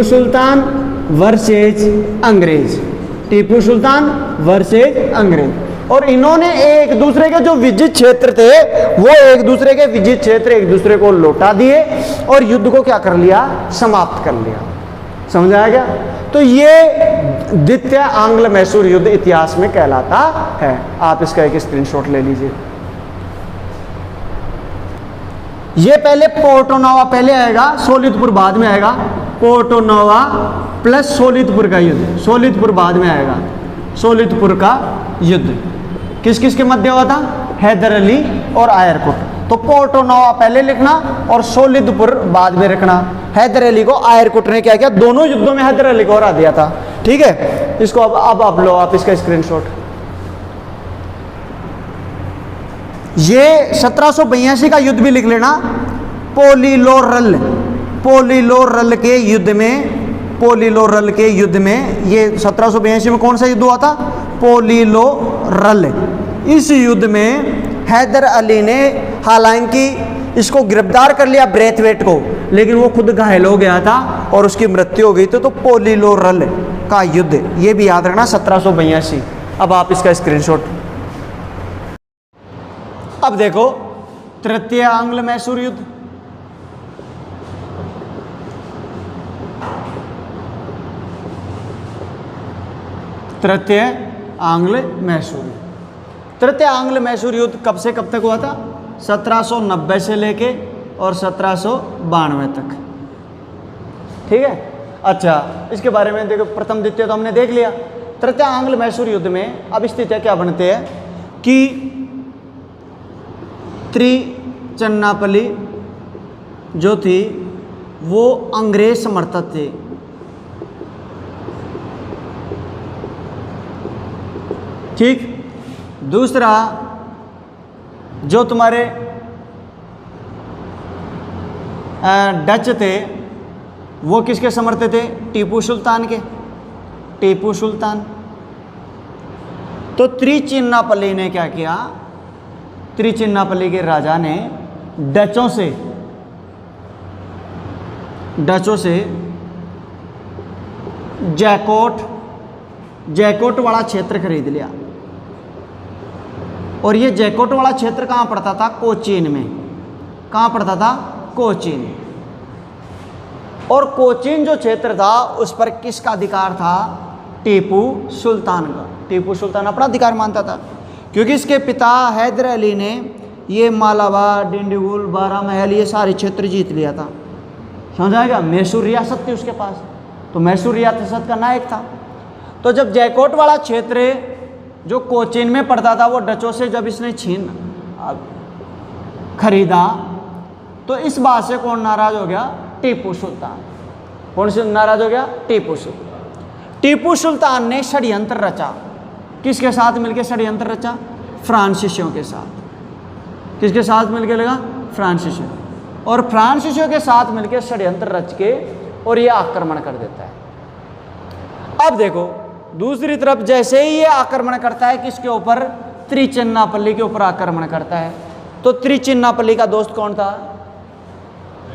सुल्तान वर्सेज अंग्रेज, टीपू सुल्तान वर्सेज अंग्रेज। और इन्होंने एक दूसरे के जो विजित क्षेत्र थे, वो एक दूसरे के विजित क्षेत्र एक दूसरे को लौटा दिए और युद्ध को क्या कर लिया, समाप्त कर लिया। समझ आ गया। तो ये द्वितीय आंग्ल मैसूर युद्ध इतिहास में कहलाता है। आप इसका एक स्क्रीनशॉट ले लीजिए। ये पहले पोर्टो नोवा पहले आएगा, सोलिदपुर बाद में आएगा। पोर्टो नोवा प्लस सोलिदपुर का युद्ध, सोलिदपुर बाद में आएगा। सोलिदपुर का युद्ध किस किस के मध्य हुआ था? हैदर अली और आयरकुट। तो पोर्टो नोवा पहले लिखना और सोलिदपुर बाद में रखना। हैदर अली को आयरकुट ने क्या किया? दोनों युद्धों में हैदर अली को हरा दिया था। ठीक है, इसको अब आप लो, आप इसका स्क्रीनशॉट। ये 1782 का युद्ध भी लिख लेना। पोलिलोरल, पोलिलोरल के युद्ध में, पोलिलोरल के युद्ध में, ये 1782 में कौन सा युद्ध हुआ था? पोलिलोरल। इस युद्ध में हैदर अली ने हालांकि इसको गिरफ्तार कर लिया ब्रेथवेट को, लेकिन वो खुद घायल हो गया था और उसकी मृत्यु हो गई थी। तो पोलिलोरल का युद्ध ये भी याद रखना, 1782। अब आप इसका स्क्रीनशॉट। अब देखो तृतीय आंग्ल मैसूर युद्ध। तृतीय आंग्ल मैसूर युद्ध, तृतीय आंग्ल मैसूर युद्ध कब से कब तक हुआ था? 1790 से लेके और 1792 तक। ठीक है, अच्छा इसके बारे में देखो, प्रथम द्वितीय तो हमने देख लिया। तृतीय आंग्ल मैसूर युद्ध में अब स्थितियां क्या बनते हैं कि त्रिचन्नापल्ली जो थी वो अंग्रेज समर्थक थे। ठीक, दूसरा जो तुम्हारे डच थे वो किसके समर्थक थे? टीपू सुल्तान के, टीपू सुल्तान। तो त्रिचिन्नापल्ली ने क्या किया? त्रिचिन्नापल्ली के राजा ने डचों से जैकोट वाला क्षेत्र खरीद लिया। और ये जैकोट वाला क्षेत्र कहाँ पड़ता था? कोचीन में। कहाँ पड़ता था? कोचीन। और कोचीन जो क्षेत्र था उस पर किसका अधिकार था? टीपू सुल्तान का। टीपू सुल्तान अपना अधिकार मानता था, क्योंकि इसके पिता हैदर अली ने ये मालाबार, डिंडीगुल, बारामहल ये सारे क्षेत्र जीत लिया था। समझ आएगा? मैसूर रियासत थी उसके पास, तो मैसूर रियासत का नायक था। तो जब जैकोट वाला क्षेत्र जो कोचीन में पड़ता था वो डचों से जब इसने खरीदा, तो इस बात से कौन नाराज हो गया? टीपू सुल्तान। कौन से नाराज हो गया? टीपू सुल्तान। टीपू सुल्तान ने षड्यंत्र रचा। किसके साथ मिलकर षड्यंत्र रचा? फ्रांसीसियों के साथ। किसके साथ मिलकर लगा? फ्रांसीसियों। और फ्रांसीसियों के साथ मिलकर षड्यंत्र रच के और ये आक्रमण कर देता है। अब देखो दूसरी तरफ जैसे ही ये आक्रमण करता है, किसके ऊपर? त्रिचिन्नापल्ली के ऊपर आक्रमण करता है। तो त्रिचिन्नापल्ली का दोस्त कौन था?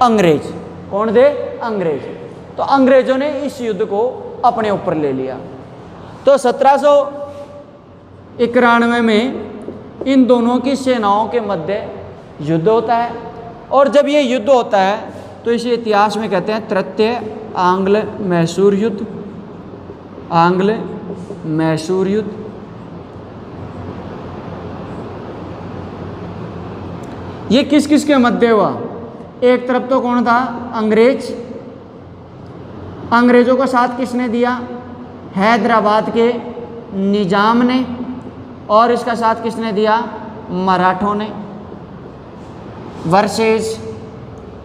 अंग्रेज। कौन थे? अंग्रेज। तो अंग्रेजों ने इस युद्ध को अपने ऊपर ले लिया। तो 1791 में इन दोनों की सेनाओं के मध्य युद्ध होता है। और जब ये युद्ध होता है तो इसे इतिहास में कहते हैं तृतीय आंग्ल मैसूर युद्ध। आंग्ल मैसूर युद्ध। ये किस किस के मध्य हुआ? एक तरफ तो कौन था? अंग्रेज। अंग्रेजों का साथ किसने दिया? हैदराबाद के निजाम ने। और इसका साथ किसने दिया? मराठों ने। वर्सेस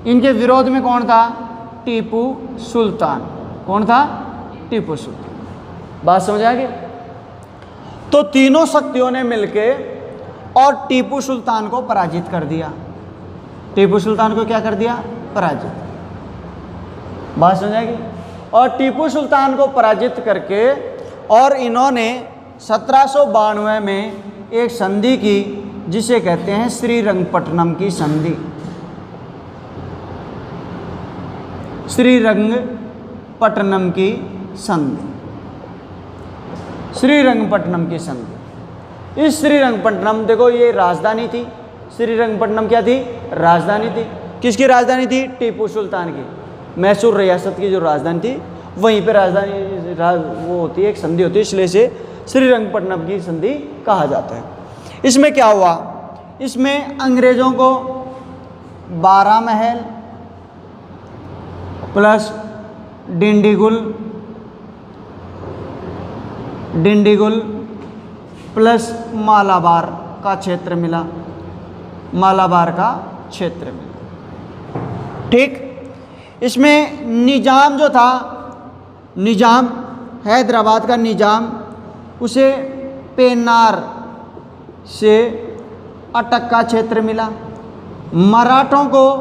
इनके विरोध में कौन था? टीपू सुल्तान। कौन था? टीपू सुल्तान। बात समझ आ गई? तो तीनों शक्तियों ने मिलकर और टीपू सुल्तान को पराजित कर दिया। टीपू सुल्तान को क्या कर दिया? पराजित। बात समझ आ गई? और टीपू सुल्तान को पराजित करके और इन्होंने 1792 में एक संधि की जिसे कहते हैं श्रीरंगपट्टनम की संधि। श्रीरंगपट्टनम की संधि। श्रीरंगपट्टनम की संधि। इस श्रीरंगपट्टनम देखो ये राजधानी थी। श्रीरंगपट्टनम क्या थी? राजधानी थी। किसकी राजधानी थी? टीपू सुल्तान की। मैसूर रियासत की जो राजधानी थी वहीं पे राजधानी वो होती है, एक संधि होती है, इसलिए से श्रीरंगपट्टनम की संधि कहा जाता है। इसमें क्या हुआ? इसमें अंग्रेजों को 12 महल प्लस डिंडीगुल प्लस मालाबार का क्षेत्र मिला, मालाबार का क्षेत्र मिला। ठीक, इसमें निजाम जो था, निजाम हैदराबाद का निजाम, उसे पेन्नार से अटक का क्षेत्र मिला। मराठों को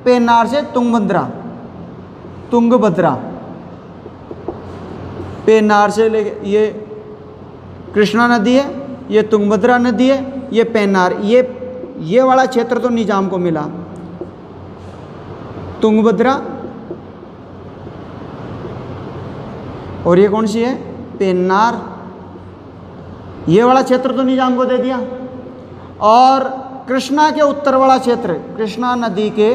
पेन्नार से तुंगभद्रा, पेन्नार से ले, ये कृष्णा नदी है, ये तुंगभद्रा नदी है, ये पेन्नार, ये वाला क्षेत्र तो निजाम को मिला। तुंगभद्रा और ये कौन सी है, पेन्नार, ये वाला क्षेत्र तो निजाम को दे दिया। और कृष्णा के उत्तर वाला क्षेत्र, कृष्णा नदी के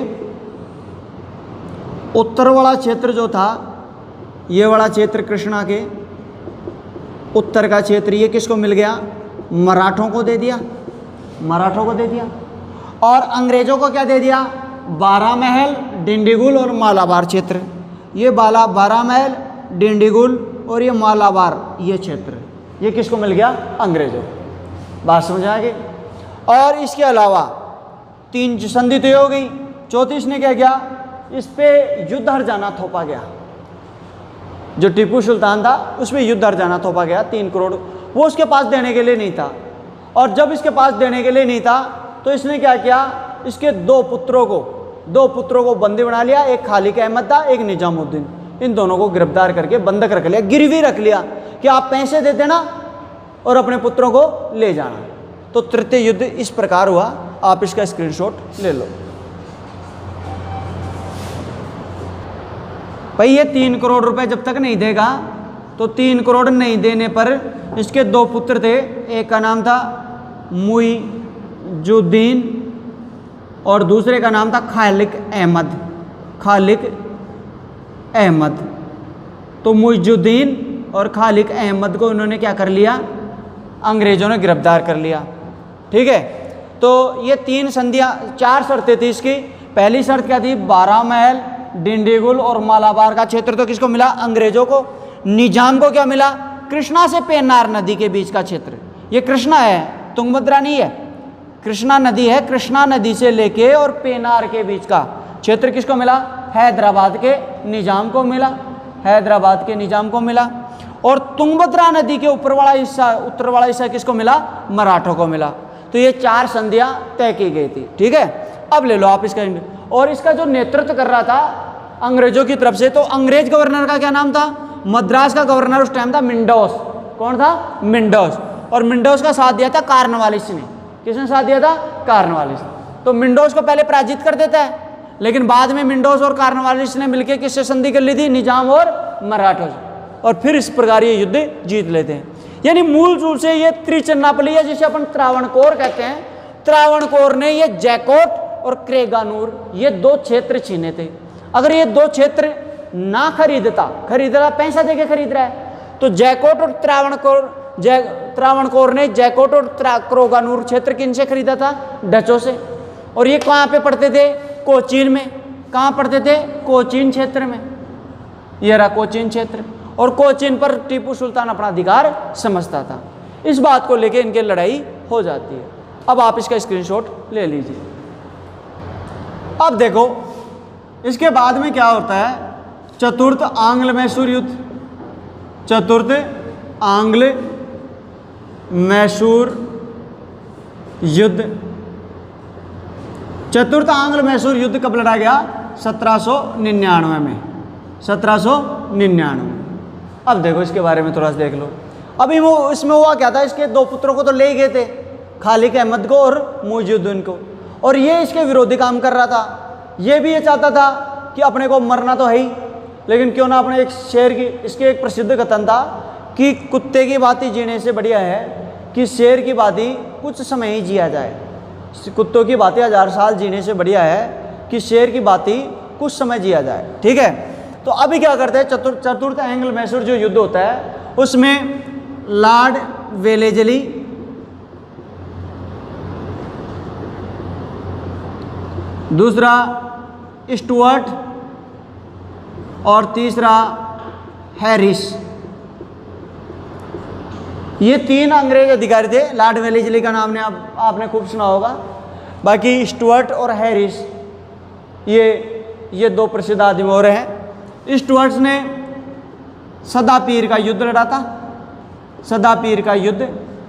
उत्तर वाला क्षेत्र जो था, ये वाला क्षेत्र कृष्णा के उत्तर का क्षेत्र, ये किसको मिल गया, मराठों को दे दिया, मराठों को दे दिया। और अंग्रेजों को क्या दे दिया, 12 महल, डिंडीगुल और मालाबार क्षेत्र। ये 12 महल, डिंडीगुल और ये मालाबार, ये क्षेत्र, ये किसको मिल गया, अंग्रेजों। बात समझ आ गई। और इसके अलावा 3 संधि तो हो गई, चौथी इसने क्या किया, इस पे युद्ध हर्जाना थोपा गया। जो टीपू सुल्तान था उस पर युद्ध हर्जाना थोपा गया 3 करोड़, वो उसके पास देने के लिए नहीं था। और जब इसके पास देने के लिए नहीं था तो इसने क्या किया, इसके 2 पुत्रों को बंदी बना लिया। एक खालिक अहमद था, एक निजामुद्दीन। इन दोनों को गिरफ्तार करके बंधक रख लिया, गिरवी रख लिया कि आप पैसे दे देना और अपने पुत्रों को ले जाना। तो तृतीय युद्ध इस प्रकार हुआ। आप इसका स्क्रीनशॉट ले लो भाई। ये 3 करोड़ रुपए जब तक नहीं देगा, तो 3 करोड़ नहीं देने पर इसके 2 पुत्र थे, एक का नाम था मुइजुद्दीन और दूसरे का नाम था खालिक अहमद। तो मुइजुद्दीन और खालिक अहमद को इन्होंने क्या कर लिया, अंग्रेजों ने गिरफ्तार कर लिया। ठीक है, तो ये 3 संधियां, 4 शर्तें थी इसकी। पहली शर्त क्या थी, 12 महल, डिंडीगुल और मालाबार का क्षेत्र तो किसको मिला, अंग्रेजों को। निजाम को क्या मिला, कृष्णा से पेन्नार नदी के बीच का क्षेत्र। ये कृष्णा है, तुंगभद्रा नहीं है, कृष्णा नदी है। कृष्णा नदी से लेके और पेन्नार के बीच का क्षेत्र किसको मिला, हैदराबाद के निजाम को मिला, हैदराबाद के निजाम को मिला। और तुंगभद्रा नदी के ऊपर वाला हिस्सा, उत्तर वाला हिस्सा किसको मिला, मराठों को मिला। तो ये 4 संधियां तय की गई थी। ठीक है, अब ले लो आप इसका। और इसका जो नेतृत्व कर रहा था अंग्रेजों की तरफ से, तो अंग्रेज गवर्नर का क्या नाम था, मद्रास का गवर्नर उस टाइम था मिंडोस। कौन था, मिंडोस। और मिंडोस का साथ दिया था कार्नवालिस ने। किसने साथ दिया था, कार्नवालिस। तो मिंडोस को पहले पराजित कर देता है, लेकिन बाद में मिंडोस और कार्नवालिस ने मिलकर किससे संधि कर ली थी, निजाम और मराठों से। और फिर इस प्रकार ये युद्ध जीत लेते हैं। यानी मूल रूप से ये त्रिचन्नापली है, जिसे अपन त्रावणकोर कहते हैं। त्रावणकोर ने ये जैकोट और क्रेगानूर, ये 2 क्षेत्र छीने थे। अगर ये 2 क्षेत्र ना खरीदता पैसा देके खरीद रहा है, तो जैकोट और त्रावणकोर ने जैकोट और क्रेगानूर क्षेत्र किनसे खरीदा था, डचों से। और ये कहाँ पे पड़ते थे, कोचीन में। कहाँ पड़ते थे, कोचीन क्षेत्र में। ये रहा कोचीन क्षेत्र। और कोचीन पर टीपू सुल्तान अपना अधिकार समझता था। इस बात को लेके इनकी लड़ाई हो जाती है। अब आप इसका स्क्रीनशॉट ले लीजिए। अब देखो इसके बाद में क्या होता है, चतुर्थ आंग्ल मैसूर युद्ध। चतुर्थ आंग्ल मैसूर युद्ध। चतुर्थ आंग्ल मैसूर युद्ध कब लड़ा गया, 1799 में। 1799। अब देखो इसके बारे में थोड़ा सा देख लो। अभी वो इसमें हुआ क्या था, इसके 2 पुत्रों को तो ले गए थे, खालिक अहमद को और मुइजुद्दीन को। और ये इसके विरोधी काम कर रहा था। ये भी ये चाहता था कि अपने को मरना तो है ही, लेकिन क्यों ना अपने एक शेर की, इसके एक प्रसिद्ध कथन था कि कुत्ते की बात ही जीने से बढ़िया है कि शेर की बात ही कुछ समय ही जिया जाए। कुत्तों की बातें 1000 साल जीने से बढ़िया है कि शेर की बात ही कुछ समय जिया जाए। ठीक है, तो अभी क्या करते हैं, चतुर्थ एंग्ल मैसूर जो युद्ध होता है उसमें लॉर्ड वेलेस्ली, 1799 दूसरा स्टुअर्ट और तीसरा हैरिस। ये 3 अंग्रेज अधिकारी थे। लॉर्ड वेलेस्ली का नाम आपने खूब सुना होगा। बाकी स्टुअर्ट और हैरिस ये 2 प्रसिद्ध आदमी और हैं। स्टुअर्ट्स ने सदापीर का युद्ध लड़ा था, सदापीर का युद्ध,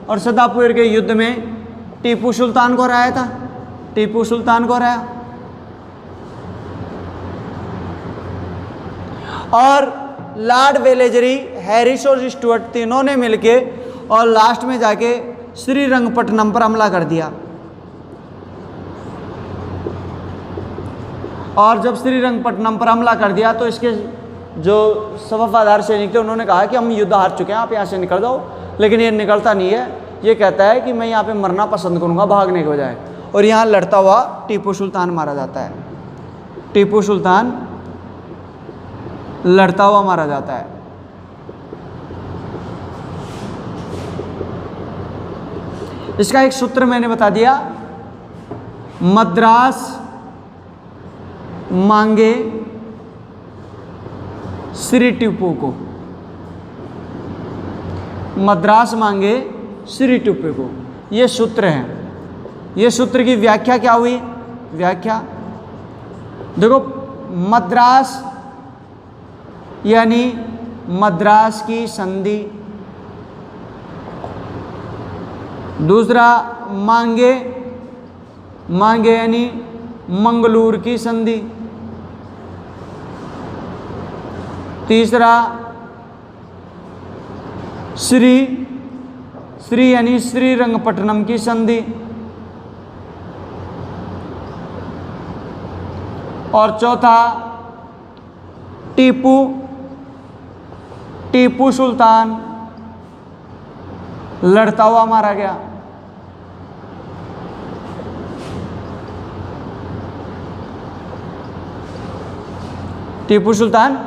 और सदापीर के युद्ध में टीपू सुल्तान को हराया था, टीपू सुल्तान को हराया। और लॉर्ड वेलेस्ली, हैरिस और स्टुअर्ट तीनों ने मिलके और लास्ट में जाके श्रीरंगपट्टनम पर हमला कर दिया। और जब श्रीरंगपट्टनम पर हमला कर दिया तो इसके जो वफादार सैनिक थे उन्होंने कहा कि हम युद्ध हार चुके हैं, आप यहाँ से निकल जाओ। लेकिन ये निकलता नहीं है, ये कहता है कि मैं यहाँ पे मरना पसंद करूँगा भागने के बजाय। और यहाँ लड़ता हुआ टीपू सुल्तान मारा जाता है, टीपू सुल्तान लड़ता हुआ मारा जाता है। इसका एक सूत्र मैंने बता दिया, मद्रास मांगे श्री टीपू को, मद्रास मांगे श्री टीपू को, ये सूत्र है। ये सूत्र की व्याख्या क्या हुई? व्याख्या देखो, मद्रास यानी मद्रास की संधि, दूसरा मांगे, मांगे यानी मंगलूर की संधि, तीसरा श्री, श्री यानी श्रीरंगपट्टनम की संधि, और चौथा टीपू, टीपू सुल्तान लड़ता हुआ मारा गया। टीपू सुल्तान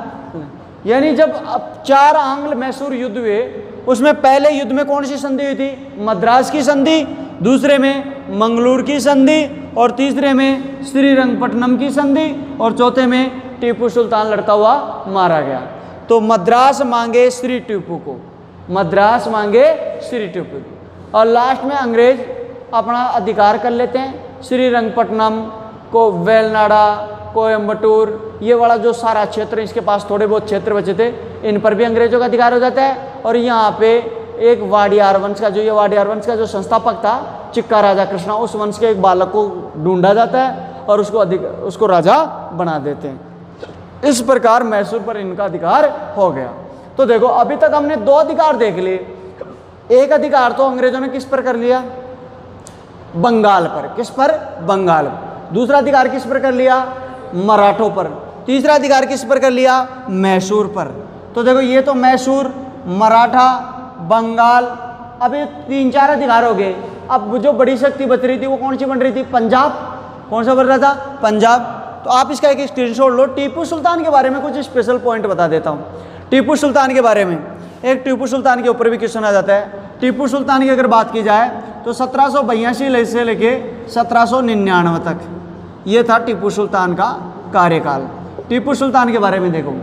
यानी जब अब 4 आंग्ल मैसूर युद्ध हुए, उसमें पहले युद्ध में कौन सी संधि हुई थी? मद्रास की संधि, दूसरे में मंगलूर की संधि, और तीसरे में श्रीरंगपट्टनम की संधि, और चौथे में टीपू सुल्तान लड़ता हुआ मारा गया। तो मद्रास मांगे श्री टीपू को, मद्रास मांगे श्री टीपू को, और लास्ट में अंग्रेज अपना अधिकार कर लेते हैं। श्रीरंगपट्टनम को, वेलनाडा, कोयम्बटूर, ये वाला जो सारा क्षेत्र, इसके पास थोड़े बहुत क्षेत्र बचे थे, इन पर भी अंग्रेजों का अधिकार हो जाता है। और यहाँ पे एक वाडियार वंश का, जो ये वाडियार वंश का जो संस्थापक था चिक्का राजा कृष्णा, उस वंश के एक बालक को ढूंढा जाता है और उसको राजा बना देते हैं। इस प्रकार मैसूर पर इनका अधिकार हो गया। तो देखो, अभी तक हमने 2 अधिकार देख लिए। एक अधिकार तो अंग्रेजों ने किस पर कर लिया? बंगाल पर। किस पर? बंगाल पर। दूसरा अधिकार किस पर कर लिया? मराठों पर। तीसरा अधिकार किस पर कर लिया? मैसूर पर। तो देखो, ये तो मैसूर, मराठा, बंगाल, अब ये 3-4 अधिकार हो गए। अब जो बड़ी शक्ति बच रही थी वो कौन सी बन रही थी? पंजाब। कौन सा बन रहा था? पंजाब। तो आप इसका एक स्क्रीनशॉट लो। टीपू सुल्तान के बारे में कुछ स्पेशल पॉइंट बता देता हूँ। टीपू सुल्तान के बारे में एक, टीपू सुल्तान के ऊपर भी क्वेश्चन आ जाता है। टीपू सुल्तान की अगर बात की जाए तो 1782 से लेके 1799 तक ये था टीपू सुल्तान का कार्यकाल। टीपू सुल्तान के बारे में देखो,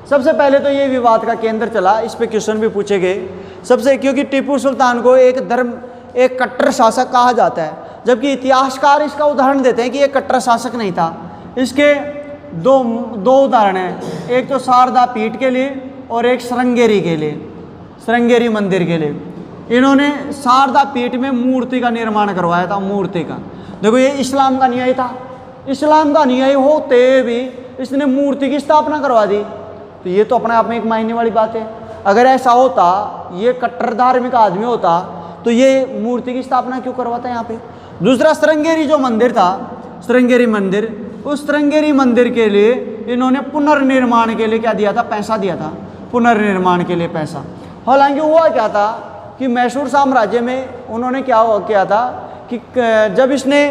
सबसे पहले तो ये विवाद का केंद्र चला, इस पे क्वेश्चन भी पूछे गए सबसे, क्योंकि टीपू सुल्तान को एक कट्टर शासक कहा जाता है, जबकि इतिहासकार इसका उदाहरण देते हैं कि एक कट्टर शासक नहीं था। इसके दो उदाहरण हैं, एक तो शारदा पीठ के लिए और एक श्रृंगेरी के लिए, श्रृंगेरी मंदिर के लिए। इन्होंने शारदा पीठ में मूर्ति का निर्माण करवाया था, मूर्ति का। देखो, ये इस्लाम का अनुयायी था, इस्लाम का अनुयायी होते भी इसने मूर्ति की स्थापना करवा दी, तो ये तो अपने आप में एक मायने वाली बात है। अगर ऐसा होता, ये कट्टर धार्मिक आदमी होता, तो ये मूर्ति की स्थापना क्यों करवाता यहाँ पे। दूसरा, श्रृंगेरी जो मंदिर था, श्रृंगेरी मंदिर, उस श्रृंगेरी मंदिर के लिए इन्होंने पुनर्निर्माण के लिए क्या दिया था? पैसा दिया था, पुनर्निर्माण के लिए पैसा। हालांकि हुआ क्या था कि मैसूर साम्राज्य में उन्होंने क्या किया था कि जब इसने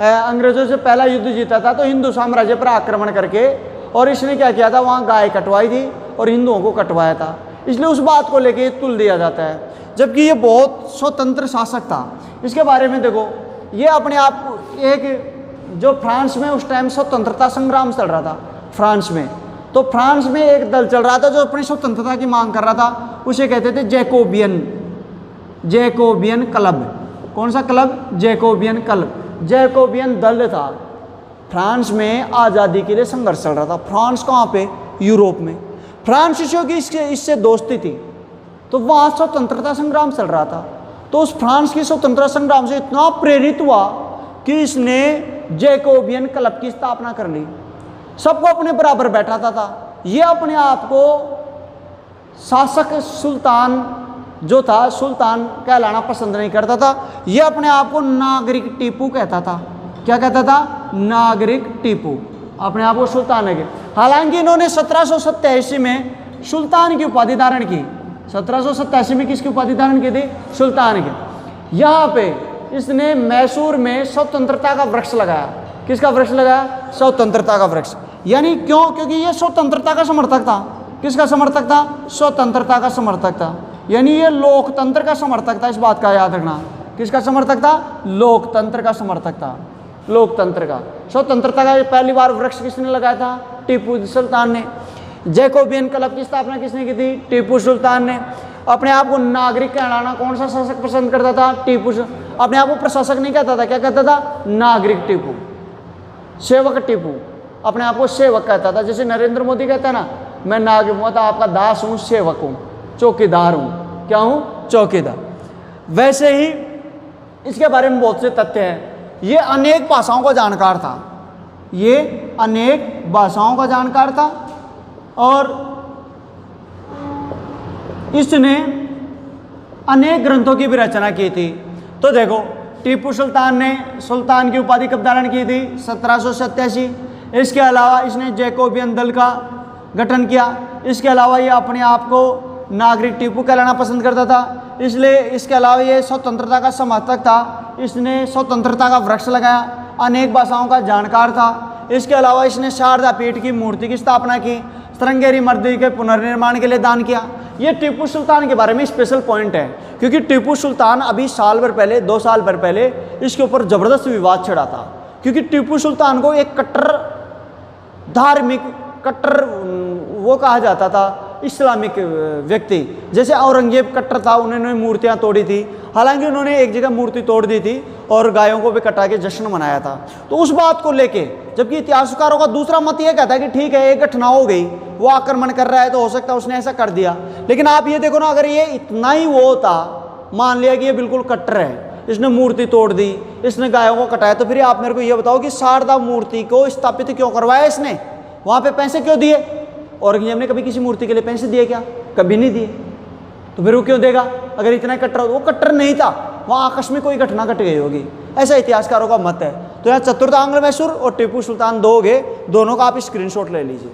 अंग्रेजों से पहला युद्ध जीता था तो हिंदू साम्राज्य पर आक्रमण करके, और इसने क्या किया था, वहाँ गाय कटवाई थी और हिंदुओं को कटवाया था, इसलिए उस बात को लेके तुल दिया जाता है। जबकि ये बहुत स्वतंत्र शासक था। इसके बारे में देखो, ये अपने आप को एक जो फ्रांस में उस टाइम स्वतंत्रता संग्राम चल रहा था फ्रांस में, तो फ्रांस में एक दल चल रहा था जो अपनी स्वतंत्रता की मांग कर रहा था, उसे कहते थे जैकोबियन क्लब। कौन सा क्लब? Jacobian club. जैकोबियन दल था, फ्रांस में आज़ादी के लिए संघर्ष चल रहा था। फ्रांस कहाँ पे? यूरोप में। फ्रांसीसियों की इससे दोस्ती थी, तो वहाँ स्वतंत्रता संग्राम चल रहा था। तो उस फ्रांस की स्वतंत्रता संग्राम से इतना प्रेरित हुआ कि इसने जैकोबियन क्लब की स्थापना कर ली। सबको अपने बराबर बैठाता था। ये अपने आप को शासक सुल्तान जो था, सुल्तान कहलाना पसंद नहीं करता था। ये अपने आप को नागरिक टीपू कहता था। क्या कहता था? नागरिक टीपू। अपने आप को सुल्तान है। हालांकि इन्होंने 1787 में सुल्तान की उपाधि धारण की। 1787 में किसकी उपाधि धारण की थी? सुल्तान की। यहाँ पे इसने मैसूर में स्वतंत्रता का वृक्ष लगाया। किसका वृक्ष लगाया? स्वतंत्रता का वृक्ष। यानी क्यों? क्योंकि ये स्वतंत्रता का समर्थक था। किसका समर्थक था? स्वतंत्रता का समर्थक था। यानी ये लोकतंत्र का समर्थक था। इस बात का याद रखना। किसका समर्थक था? लोकतंत्र का समर्थक था। लोकतंत्र का, स्वतंत्रता का पहली बार वृक्ष किसने लगाया था? टीपू सुल्तान ने। जैकोबियन क्लब की स्थापना किसने की थी? टीपू सुल्तान ने। अपने आप को नागरिक कहलाना कौन सा शासक पसंद करता था? टीपू। अपने आप को प्रशासक नहीं कहता था, क्या कहता था? नागरिक टीपू, सेवक टीपू। अपने आप को सेवक कहता था। जैसे नरेंद्र मोदी कहता है ना, मैं नागरिक हूँ, आपका दास हूँ, सेवक हूँ, चौकीदार हूँ। क्या हूँ? चौकीदार। वैसे ही इसके बारे में बहुत से तथ्य हैं। ये अनेक भाषाओं का जानकार था। ये अनेक भाषाओं का जानकार था और इसने अनेक ग्रंथों की भी रचना की थी। तो देखो, टीपू सुल्तान ने सुल्तान की उपाधि कब धारण की थी? 1787। इसके अलावा इसने जैकोबियन दल का गठन किया। इसके अलावा ये अपने आप को नागरिक टीपू कहलाना पसंद करता था, इसलिए इसके अलावा ये स्वतंत्रता का समर्थक था। इसने स्वतंत्रता का वृक्ष लगाया। अनेक भाषाओं का जानकार था। इसके अलावा इसने शारदा पीठ की मूर्ति की स्थापना की। श्रृंगेरी मंदिर के पुनर्निर्माण के लिए दान किया। ये टीपू सुल्तान के बारे में स्पेशल पॉइंट है, क्योंकि टीपू सुल्तान अभी साल भर पहले, 2 साल भर पहले इसके ऊपर जबरदस्त विवाद छिड़ा था। क्योंकि टीपू सुल्तान को एक कट्टर धार्मिक, कट्टर वो कहा जाता था, इस्लामिक व्यक्ति। जैसे औरंगजेब कट्टर था, उन्होंने मूर्तियां तोड़ी थी। हालांकि उन्होंने एक जगह मूर्ति तोड़ दी थी और गायों को भी कटा के जश्न मनाया था। तो उस बात को लेके, जबकि इतिहासकारों का दूसरा मत यह कहता है कि ठीक है, एक घटना हो गई, वो आक्रमण कर रहा है तो हो सकता है उसने ऐसा कर दिया। लेकिन आप ये देखो ना, अगर ये इतना ही वो होता, मान लिया कि ये बिल्कुल कट्टर है, इसने मूर्ति तोड़ दी, इसने गायों को कटाया, तो फिर आप मेरे को ये बताओ कि शारदा मूर्ति को स्थापित क्यों करवाया इसने? वहाँ पे पैसे क्यों दिए? औरंगजेब ने कभी किसी मूर्ति के लिए पैसे दिए क्या? कभी नहीं दिए। तो फिर वो क्यों देगा? अगर इतना कट्टर, वो कट्टर नहीं था, वहाँ आकस्मिक कोई घटना घट गई होगी, ऐसा इतिहासकारों का मत है। तो यहाँ चतुर्थ आंग्ल मैसूर और टीपू सुल्तान 2 हो गए, दोनों का आप स्क्रीनशॉट ले लीजिए।